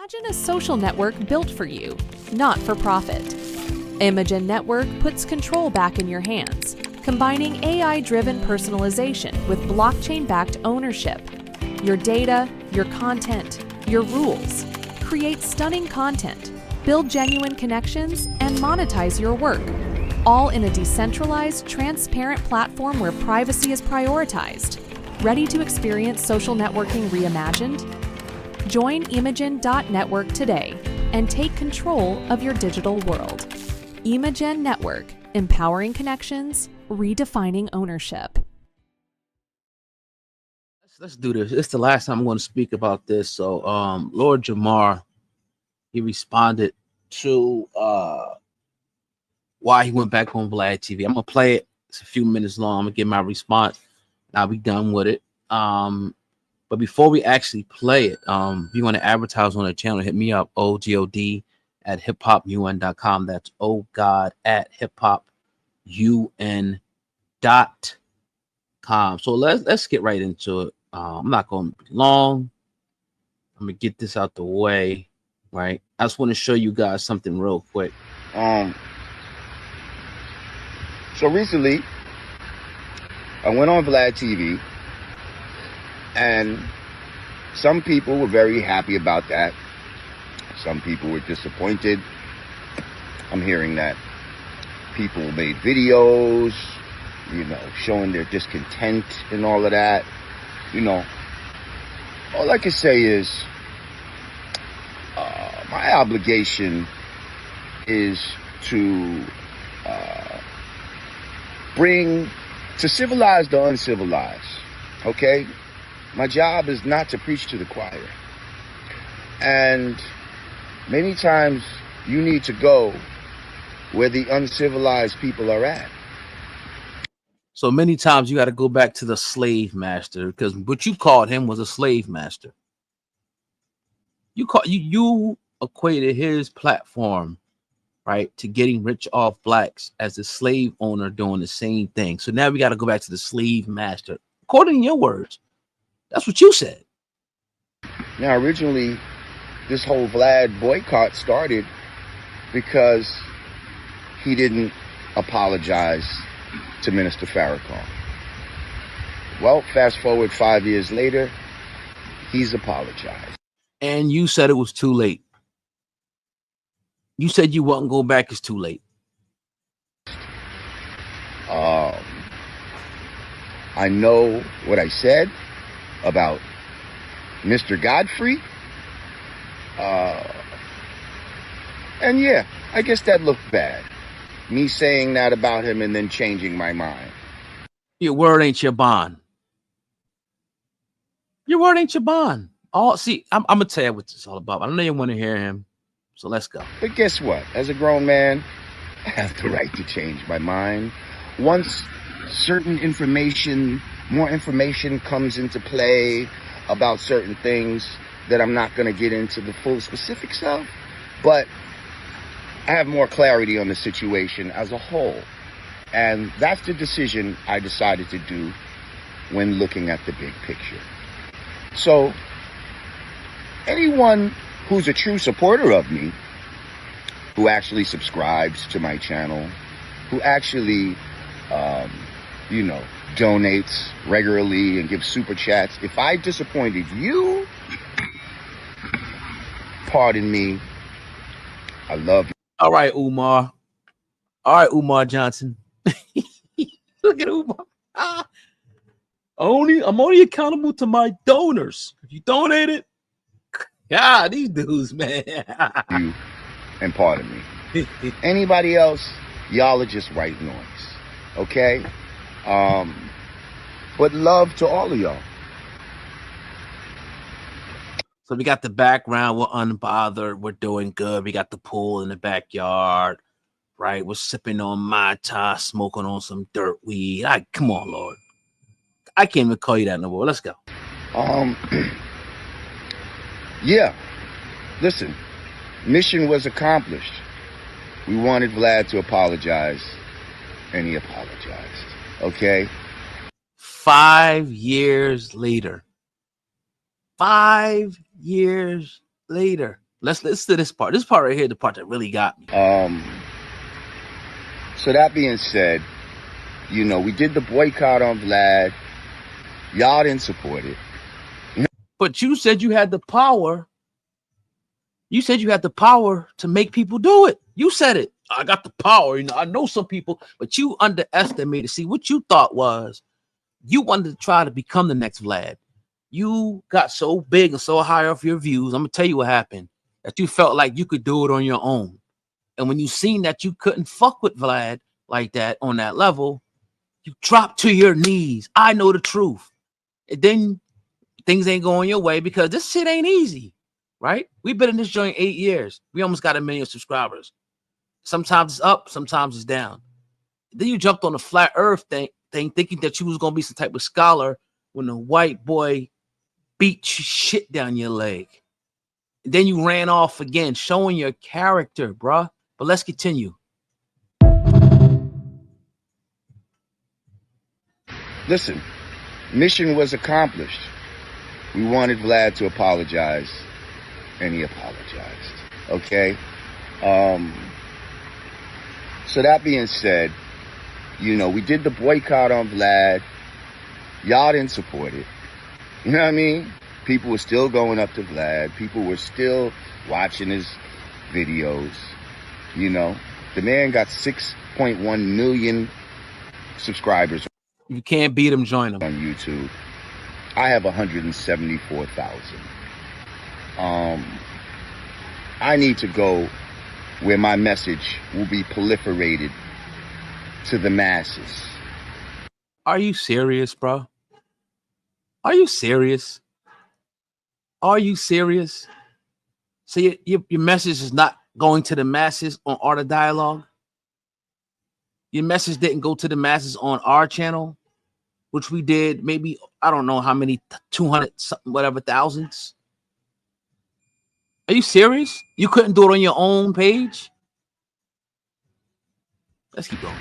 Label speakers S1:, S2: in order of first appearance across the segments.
S1: Imagine a social network built for you, not for profit. Imogen Network puts control back in your hands, combining AI-driven personalization with blockchain-backed ownership. Your data, your content, your rules. Create stunning content, build genuine connections, and monetize your work, all in a decentralized, transparent platform where privacy is prioritized. Ready to experience social networking reimagined? Join Imogen.network today and take control of your digital world. Imogen Network, empowering connections, redefining ownership.
S2: Let's do this. It's the last time I'm going to speak about this. So, Lord Jamar, he responded to why he went back on Vlad TV. I'm gonna play it. It's a few minutes long. I'm gonna give my response. And I'll be done with it. But before we actually play it, if you want to advertise on the channel, hit me up, ogod@hiphopun.com. That's ogod@hiphopun.com. So let's get right into it. I'm not going to be long. I'm gonna get this out the way, right? I just want to show you guys something real quick.
S3: So recently, I went on Vlad TV, and some people were very happy about that. Some people were disappointed. I'm hearing that people made videos, showing their discontent and all of that. All I can say is my obligation is to civilize the uncivilized, okay? My job is not to preach to the choir. And many times you need to go where the uncivilized people are at.
S2: So many times you got to go back to the slave master, because what you called him was a slave master. You equated his platform, right, to getting rich off blacks as the slave owner doing the same thing. So now we got to go back to the slave master. According to your words, that's what you said.
S3: Now, originally, this whole Vlad boycott started because he didn't apologize to Minister Farrakhan. Well, fast forward 5 years later, he's apologized.
S2: And you said it was too late. You said you wouldn't go back. It's too late.
S3: I know what I said about Mr. Godfrey. And yeah, I guess that looked bad. Me saying that about him and then changing my mind.
S2: Your word ain't your bond. Your word ain't your bond. I'm gonna tell you what this is all about. I know you want to hear him, so let's go.
S3: But guess what? As a grown man, I have the right to change my mind. Once certain information, more information comes into play about certain things that I'm not going to get into the full specifics of, but I have more clarity on the situation as a whole. And that's the decision I decided to do when looking at the big picture. So anyone who's a true supporter of me, who actually subscribes to my channel, who actually, donates regularly and gives super chats, if I disappointed you, pardon me, I love you.
S2: All right, Umar. All right, Umar Johnson. Look at Umar. I'm only accountable to my donors. If you donated, yeah, these dudes, man.
S3: You and pardon me. Anybody else, y'all are just white noise, okay? But love to all of y'all.
S2: So we got the background. We're unbothered. We're doing good. We got the pool in the backyard, right? We're sipping on Mai Tai, smoking on some dirt weed. Come on, Lord. I can't even call you that no more. Let's go.
S3: Yeah. Listen, mission was accomplished. We wanted Vlad to apologize, and he apologized. Okay?
S2: 5 years later. 5 years later. Let's listen to this part. This part right here, the part that really got me.
S3: So that being said, you know, we did the boycott on Vlad. Y'all didn't support it.
S2: But you said you had the power. You said you had the power to make people do it. You said it. I got the power. You know, I know some people, but you underestimated. See, what you thought was you wanted to try to become the next Vlad. You got so big and so high off your views. I'm gonna tell you what happened. That you felt like you could do it on your own. And when you seen that you couldn't fuck with Vlad like that on that level, you dropped to your knees. I know the truth. And then things ain't going your way because this shit ain't easy, right? We've been in this joint 8 years. We almost got 1 million subscribers. Sometimes it's up, sometimes it's down. Then you jumped on the flat earth thing thinking that you was gonna be some type of scholar when the white boy beat shit down your leg. And then you ran off again, showing your character, bruh. But let's continue.
S3: Listen, mission was accomplished. We wanted Vlad to apologize, and he apologized. Okay? So that being said, you know, we did the boycott on Vlad. Y'all didn't support it. You know what I mean? People were still going up to Vlad. People were still watching his videos. You know, the man got 6.1 million subscribers.
S2: You can't beat him, join him.
S3: On YouTube. I have 174,000. I need to go where my message will be proliferated to the masses.
S2: Are you serious, bro? Are you serious? Are you serious? So your message is not going to the masses on Art of Dialogue? Your message didn't go to the masses on our channel, which we did maybe, I don't know how many, 200 something, whatever, thousands. Are you serious? You couldn't do it on your own page? Let's keep going.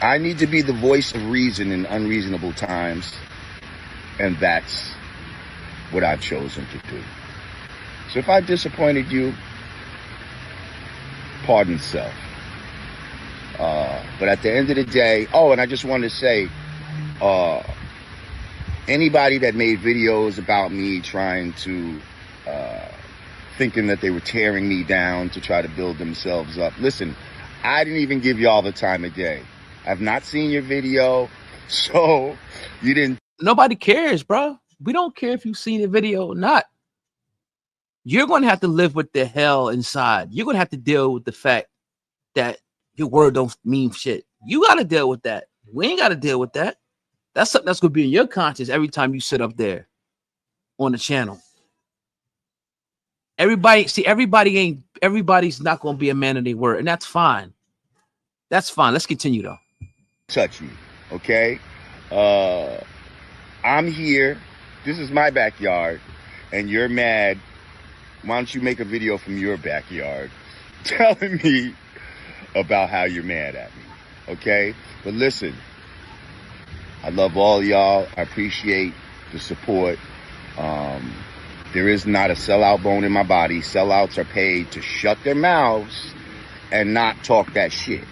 S3: I need to be the voice of reason in unreasonable times, and that's what I've chosen to do. So if I disappointed you, pardon self. But at the end of the day, oh, and I just wanted to say, anybody that made videos about me trying to, thinking that they were tearing me down to try to build themselves up. Listen, I didn't even give y'all the time of day. I've not seen your video, so you didn't.
S2: Nobody cares, bro. We don't care if you've seen the video or not. You're going to have to live with the hell inside. You're going to have to deal with the fact that your word don't mean shit. You got to deal with that. We ain't got to deal with that. That's something that's going to be in your conscience every time you sit up there on the channel. Everybody's not going to be a man of their word, and that's fine. That's fine. Let's continue though.
S3: Touch me, okay? I'm here. This is my backyard, and you're mad. Why don't you make a video from your backyard telling me about how you're mad at me, okay? But listen, I love all y'all. I appreciate the support. There is not a sellout bone in my body. Sellouts are paid to shut their mouths and not talk that shit.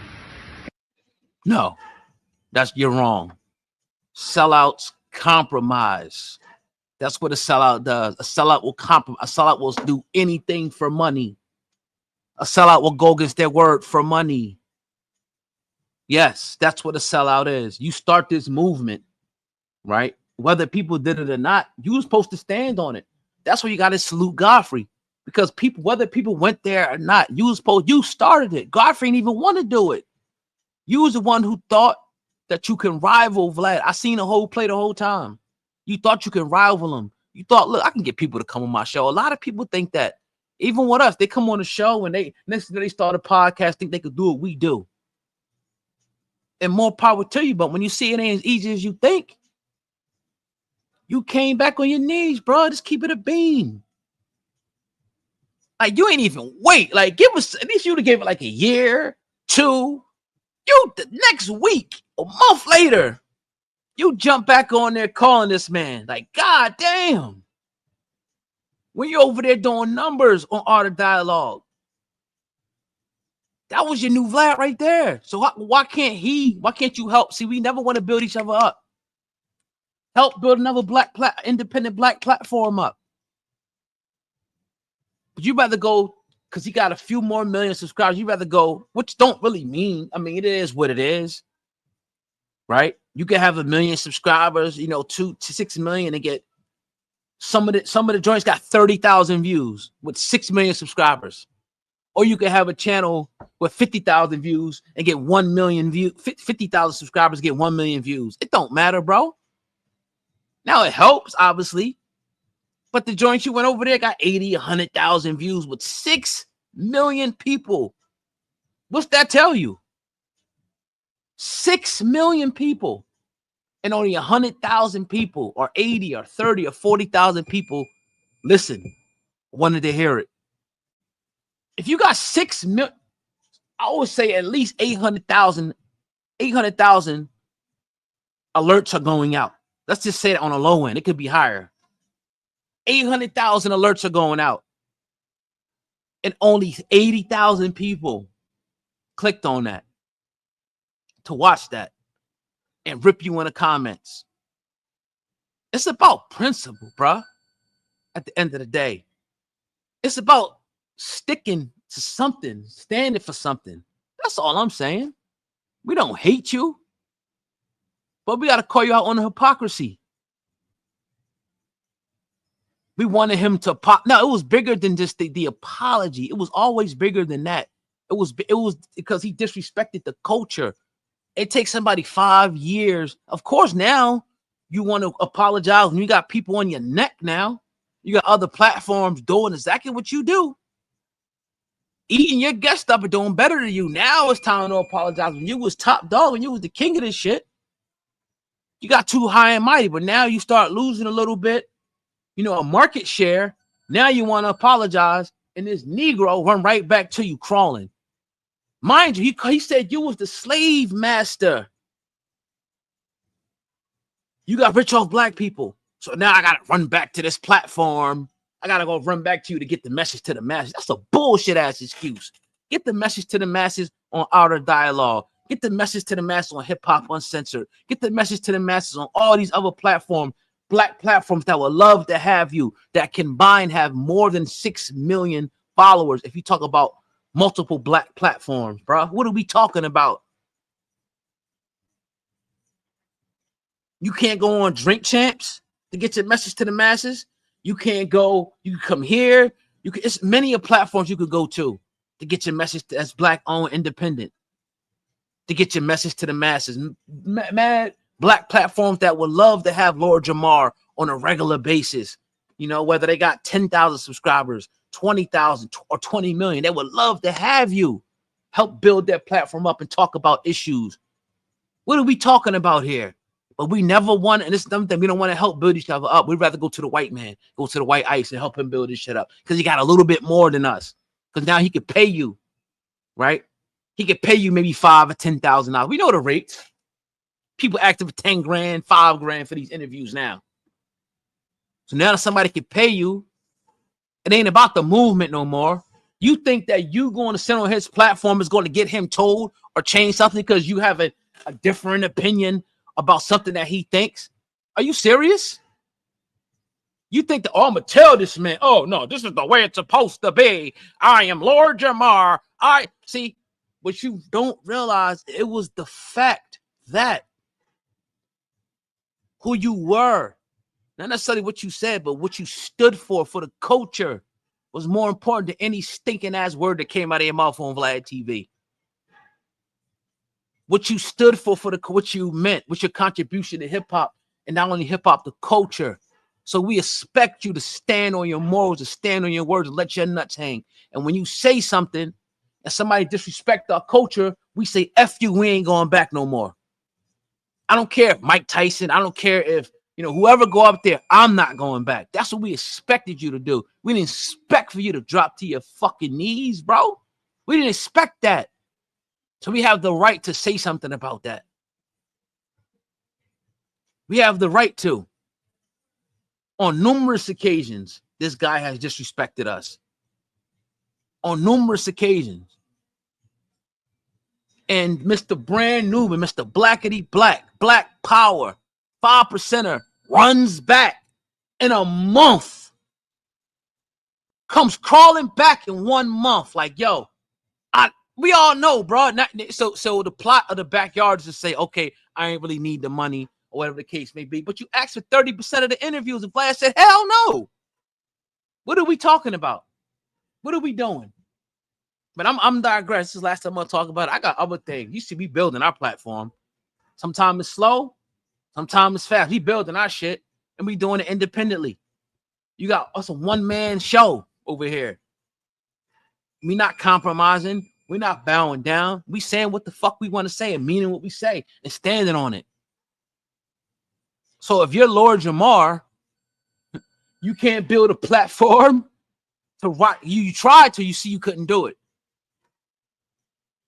S2: No, you're wrong. Sellouts compromise. That's what a sellout does. A sellout will compromise. A sellout will do anything for money. A sellout will go against their word for money. Yes, that's what a sellout is. You start this movement, right? Whether people did it or not, you were supposed to stand on it. That's why you got to salute Godfrey, because whether people went there or not, you started it. Godfrey didn't even want to do it. You was the one who thought that you can rival Vlad. I seen the whole play the whole time. You thought you could rival him. You thought, look, I can get people to come on my show. A lot of people think that. Even with us, they come on the show and next thing they start a podcast, think they could do what we do. And more power to you. But when you see it ain't as easy as you think, you came back on your knees, bro. Just keep it a beam. Like, you ain't even wait. Like, give us, at least you'd have gave it like a year, 2. The next week, a month later, you jump back on there calling this man. Like, God damn. when you're over there doing numbers on Art of Dialogue. That was your new Vlad right there. So why can't you help? See, we never want to build each other up. Help build another independent black platform up. But you rather go, because he got a few more million subscribers, you rather go, which don't really mean, I mean, it is what it is, right? You can have 1 million subscribers, you know, 2 to 6 million and get some of the joints got 30,000 views with 6 million subscribers. Or you can have a channel with 50,000 views and get 1 million views, 50,000 subscribers, get 1 million views. It don't matter, bro. Now it helps, obviously. But the joints you went over there got 80, 100,000 views with 6 million people. What's that tell you? 6 million people and only 100,000 people or 80 or 30 or 40,000 people listen, wanted to hear it. If you got 6 million, I would say at least 800,000 alerts are going out. Let's just say that on a low end. It could be higher. 800,000 alerts are going out. And only 80,000 people clicked on that to watch that and rip you in the comments. It's about principle, bruh. At the end of the day, it's about sticking to something, standing for something. That's all I'm saying. We don't hate you, but we got to call you out on the hypocrisy. We wanted him to pop. No, it was bigger than just the apology. It was always bigger than that. It was because he disrespected the culture. It takes somebody 5 years. Of course, now you want to apologize when you got people on your neck now. You got other platforms doing exactly what you do. Eating your guest up and doing better than you. Now it's time to apologize. When you was top dog, when you was the king of this shit, you got too high and mighty. But now you start losing a little bit, you know, a market share. Now you want to apologize, and this Negro run right back to you crawling. Mind you, he said you was the slave master. You got rich off black people. So now I got to run back to this platform. I got to go run back to you to get the message to the masses. That's a bullshit ass excuse. Get the message to the masses on Outer Dialogue. Get the message to the masses on Hip Hop Uncensored. Get the message to the masses on all these other platforms, black platforms that would love to have you, that combined have more than 6 million followers. If you talk about multiple black platforms, bro, what are we talking about? You can't go on Drink Champs to get your message to the masses. You can't go. You can come here. You can. It's many platforms you could go to get your message as black-owned, independent, to get your message to the masses. Mad black platforms that would love to have Lord Jamar on a regular basis. You know, whether they got 10,000 subscribers, 20,000, or 20 million, they would love to have you help build their platform up and talk about issues. What are we talking about here? But we never want, and it's something we don't want to help build each other up. We'd rather go to the white man, go to the white ice and help him build his shit up because he got a little bit more than us. Because now he could pay you, right? He could pay you maybe $5,000 or $10,000. We know the rates. People acting for 10 grand, 5 grand for these interviews now. So now somebody can pay you. It ain't about the movement no more. You think that you going to sit on his platform is going to get him told or change something because you have a different opinion about something that he thinks? Are you serious? You think that, oh, I'm going to tell this man, oh, no, this is the way it's supposed to be. I am Lord Jamar. I see what you don't realize. It was the fact that who you were, not necessarily what you said, but what you stood for the culture was more important than any stinking ass word that came out of your mouth on Vlad TV. What you stood for what you meant, what's your contribution to hip hop, and not only hip hop, the culture. So we expect you to stand on your morals, to stand on your words, and let your nuts hang. And when you say something and somebody disrespect our culture, we say, F you, we ain't going back no more. I don't care if Mike Tyson, I don't care if, you know, whoever go up there, I'm not going back. That's what we expected you to do. We didn't expect for you to drop to your fucking knees, bro. We didn't expect that. So we have the right to say something about that. We have the right to. On numerous occasions, this guy has disrespected us on numerous occasions. And Mr. Brand Newman, Mr. Blackity Black, Black Power, 5%er, runs back in a month. Comes crawling back in 1 month. Like, yo, we all know, bro. So the plot of the backyard is to say, okay, I ain't really need the money or whatever the case may be. But you asked for 30% of the interviews, and Vlad said, hell no. What are we talking about? What are we doing? But I'm digress. This is the last time I'll talk about it. I got other things. You see, we building our platform. Sometimes it's slow, sometimes it's fast. We building our shit, and we doing it independently. You got us a one-man show over here. We not compromising. We're not bowing down. We saying what the fuck we want to say and meaning what we say and standing on it. So if you're Lord Jamar, you can't build a platform to write. You tried to, you see you couldn't do it.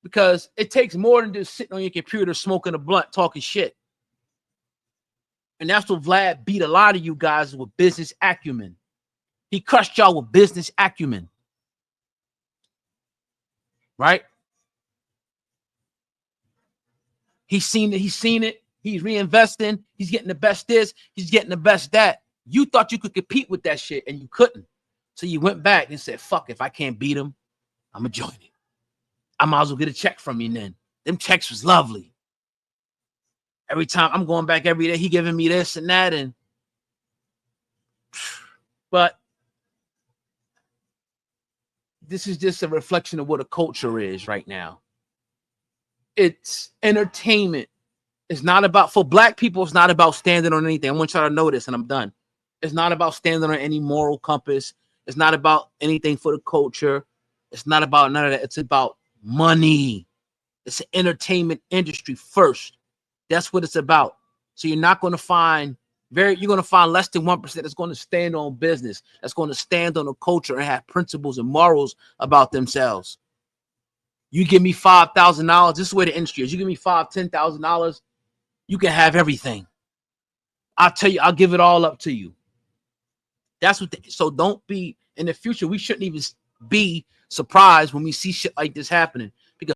S2: Because it takes more than just sitting on your computer, smoking a blunt, talking shit. And that's what Vlad beat a lot of you guys with business acumen. He crushed y'all with business acumen. Right? He's seen it. He's reinvesting. He's getting the best this. He's getting the best that. You thought you could compete with that shit, and you couldn't. So you went back and said, fuck, if I can't beat him, I'm going to join it. I might as well get a check from you then. Them checks was lovely. Every time I'm going back every day, he giving me this and that. But this is just a reflection of what a culture is right now. It's entertainment. It's not about, for black people, it's not about standing on anything. I want y'all to know this, and I'm done. It's not about standing on any moral compass. It's not about anything for the culture. It's not about none of that. It's about money. It's an entertainment industry first. That's what it's about. So you're not going to find you're going to find less than 1% that's going to stand on business, that's going to stand on a culture and have principles and morals about themselves. You give me $5,000. This is where the industry is. You give me $5,000, $10,000, you can have everything. I'll tell you, I'll give it all up to you. That's what. So don't be in the future. We shouldn't even be surprised when we see shit like this happening.